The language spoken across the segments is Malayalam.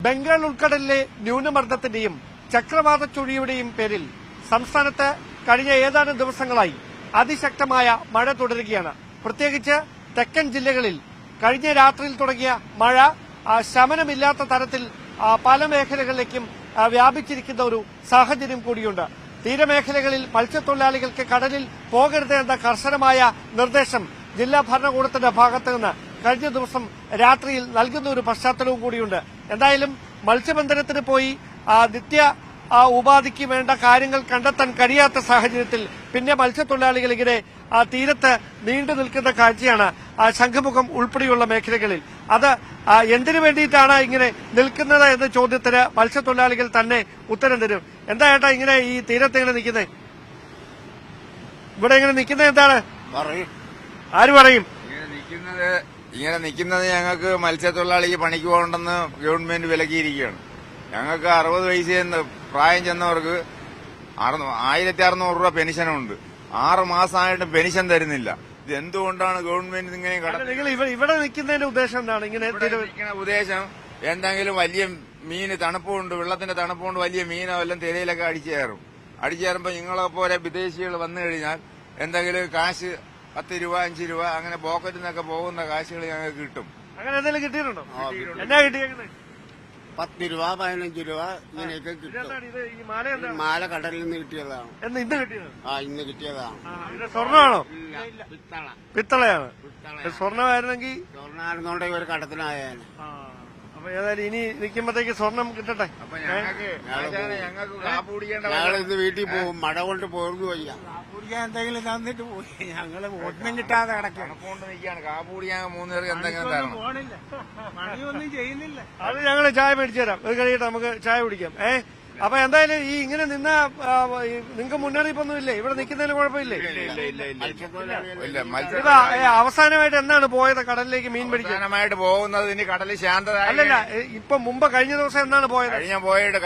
ബംഗാൾ ഉൾക്കടലിലെ ന്യൂനമർദ്ദത്തിന്റെയും ചക്രവാത ചുഴിയുടെയും പേരിൽ സംസ്ഥാനത്ത് കഴിഞ്ഞ ഏതാനും ദിവസങ്ങളായി അതിശക്തമായ മഴ തുടരുകയാണ്. പ്രത്യേകിച്ച് തെക്കൻ ജില്ലകളിൽ കഴിഞ്ഞ രാത്രിയിൽ തുടങ്ങിയ മഴ ശമനമില്ലാത്ത തരത്തിൽ പല മേഖലകളിലേക്കും വ്യാപിച്ചിരിക്കുന്ന ഒരു സാഹചര്യം കൂടിയുണ്ട്. തീരമേഖലകളിൽ മത്സ്യത്തൊഴിലാളികൾക്ക് കടലിൽ പോകരുത് എന്ന കർശനമായ നിർദ്ദേശം ജില്ലാ ഭരണകൂടത്തിന്റെ ഭാഗത്ത് നിന്ന് കഴിഞ്ഞ ദിവസം രാത്രിയിൽ നൽകുന്ന ഒരു പശ്ചാത്തലവും കൂടിയുണ്ട്. എന്തായാലും മത്സ്യബന്ധനത്തിന് പോയി നിത്യ ഉപാധിക്ക് വേണ്ട കാര്യങ്ങൾ കണ്ടെത്താൻ കഴിയാത്ത സാഹചര്യത്തിൽ പിന്നെ മത്സ്യത്തൊഴിലാളികൾ ഇങ്ങനെ തീരത്ത് നീണ്ടു നിൽക്കുന്ന കാഴ്ചയാണ് ശംഖുമുഖം ഉൾപ്പെടെയുള്ള മേഖലകളിൽ. അത് എന്തിനു വേണ്ടിയിട്ടാണ് ഇങ്ങനെ നിൽക്കുന്നത് എന്ന ചോദ്യത്തിന് മത്സ്യത്തൊഴിലാളികൾ തന്നെ ഉത്തരം തരും. എന്താ ഏട്ടാ ഇങ്ങനെ ഈ തീരത്ത് ഇങ്ങനെ നിൽക്കുന്നത്? ഇവിടെ ഇങ്ങനെ നിൽക്കുന്നത് എന്താണ്? ആര് പറയും? ഇങ്ങനെ നിൽക്കുന്നത് ഞങ്ങൾക്ക് മത്സ്യത്തൊഴിലാളിക്ക് പണിക്ക് പോകണ്ടെന്ന് ഗവൺമെന്റ് വിലക്കിയിരിക്കുകയാണ്. ഞങ്ങൾക്ക് 60 വയസ്സ് പ്രായം ചെന്നവർക്ക് 1600 രൂപ പെൻഷനുണ്ട്. 6 മാസമായിട്ട് പെൻഷൻ തരുന്നില്ല. ഇത് എന്തുകൊണ്ടാണ് ഗവൺമെന്റ് ഇങ്ങനെ ഇവിടെ നിൽക്കുന്നതിന്റെ ഉദ്ദേശം എന്താണ്? ഇങ്ങനെ ഉദ്ദേശം എന്തെങ്കിലും വലിയ മീന് തണുപ്പുണ്ട്, വെള്ളത്തിന്റെ തണുപ്പുകൊണ്ട് വലിയ മീനോ എല്ലാം തിരയിലൊക്കെ അടിച്ചു കയറുമ്പോ നിങ്ങളെ പോലെ വിദേശികൾ വന്നു കഴിഞ്ഞാൽ എന്തെങ്കിലും കാശ് 10 രൂപ 5 രൂപ അങ്ങനെ പോക്കറ്റിൽ നിന്നൊക്കെ പോകുന്ന കാശുകൾ ഞങ്ങൾക്ക് കിട്ടും. അങ്ങനെ എന്തെങ്കിലും കിട്ടിയിട്ടുണ്ടോ? എന്നാ കിട്ടിയേക്കുന്നത്? 10 രൂപ 15 രൂപ ഇങ്ങനെയൊക്കെ കിട്ടും. മാല കടലിൽ നിന്ന് കിട്ടിയതാണ്. ഇന്ന് കിട്ടിയതാണ്. സ്വർണ്ണമാണോ? പിത്തളയാണ്. സ്വർണ്ണമായിരുന്നെങ്കിൽ സ്വർണ്ണമായിരുന്നോണ്ടെങ്കിൽ ഒരു കടത്തിനായാലും. അപ്പൊ ഏതായാലും ഇനി നിൽക്കുമ്പോഴത്തേക്ക് സ്വർണം കിട്ടട്ടെ. ഞങ്ങളിത് വീട്ടിൽ പോകും. മഴ കൊണ്ട് പോർന്നു വയ്യ. കാപ്പൂടിക്കാൻ എന്തെങ്കിലും തന്നിട്ട് പോയി. ഞങ്ങള് ഒന്നും കിട്ടാതെ കിടക്കാണ്. കാപ്പൂടിക്കാൻ 3 പേർക്ക് എന്തെങ്കിലും പോണില്ല, പണിയൊന്നും ചെയ്യുന്നില്ല. അത് ഞങ്ങള് ചായ മേടിച്ചു തരാം. അത് കഴിയട്ടെ, നമുക്ക് ചായ കുടിക്കാം. അപ്പൊ എന്തായാലും ഈ ഇങ്ങനെ നിന്ന നിങ്ങൾക്ക് മുന്നറിയിപ്പൊന്നും ഇല്ലേ? ഇവിടെ നിൽക്കുന്നതിന് കുഴപ്പമില്ലേ? അവസാനമായിട്ട് എന്നാണ് പോയത് കടലിലേക്ക് മീൻ പിടിക്കാനായിട്ട് പോകുന്നത്? ഇനി കടലിൽ ശാന്തത അല്ലല്ല. ഇപ്പൊ മുമ്പ് കഴിഞ്ഞ ദിവസം എന്നാണ് പോയത്?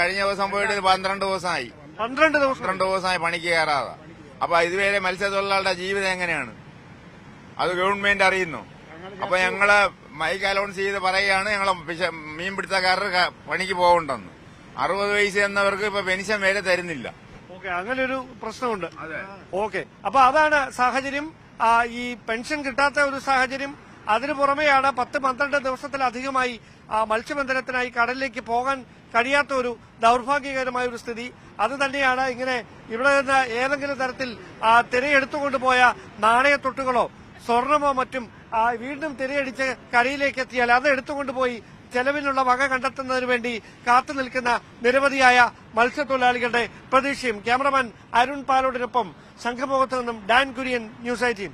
കഴിഞ്ഞ ദിവസം പോയിട്ട് 12 ദിവസമായി. 12 ദിവസമായി പണിക്ക് കയറാതെ. അപ്പൊ ഇതുവരെ മത്സ്യത്തൊഴിലാളിയുടെ ജീവിതം എങ്ങനെയാണ് അത് ഗവൺമെന്റ് അറിയുന്നു. അപ്പൊ ഞങ്ങള് മൈക്ക് അലൗൺസ് ചെയ്ത് പറയുകയാണ് ഞങ്ങളെ മീൻപിടുത്തക്കാരർ പണിക്ക് പോകണ്ടെന്ന്. 60 വയസ്സ് എന്നവർക്ക് ഇപ്പൊ പെൻഷൻ വരെ തരുന്നില്ല. ഓക്കെ, അങ്ങനെ ഒരു പ്രശ്നമുണ്ട്. ഓക്കെ, അപ്പൊ അതാണ് സാഹചര്യം. ഈ പെൻഷൻ കിട്ടാത്ത ഒരു സാഹചര്യം. അതിനു പുറമെയാണ് 10-12 ദിവസത്തിലധികമായി മത്സ്യബന്ധനത്തിനായി കടലിലേക്ക് പോകാൻ കഴിയാത്ത ഒരു ദൌർഭാഗ്യകരമായ ഒരു സ്ഥിതി. അത് തന്നെയാണ് ഇങ്ങനെ ഇവിടെ നിന്ന് ഏതെങ്കിലും തരത്തിൽ തിരയെടുത്തുകൊണ്ടുപോയ നാണയത്തൊട്ടുകളോ സ്വർണമോ മറ്റും വീണ്ടും തിരയടിച്ച് കരയിലേക്ക് എത്തിയാൽ അത് എടുത്തുകൊണ്ടുപോയി ചെലവിനുള്ള വക കണ്ടെത്തുന്നതിന് വേണ്ടി കാത്തു നിൽക്കുന്ന നിരവധിയായ മത്സ്യത്തൊഴിലാളികളുടെ പ്രതീക്ഷയും. ക്യാമറമാൻ അരുൺ പാലോടിനൊപ്പം ശംഖുമുഖത്ത് നിന്നും ഡാൻ കുര്യൻ, ന്യൂസ് 18.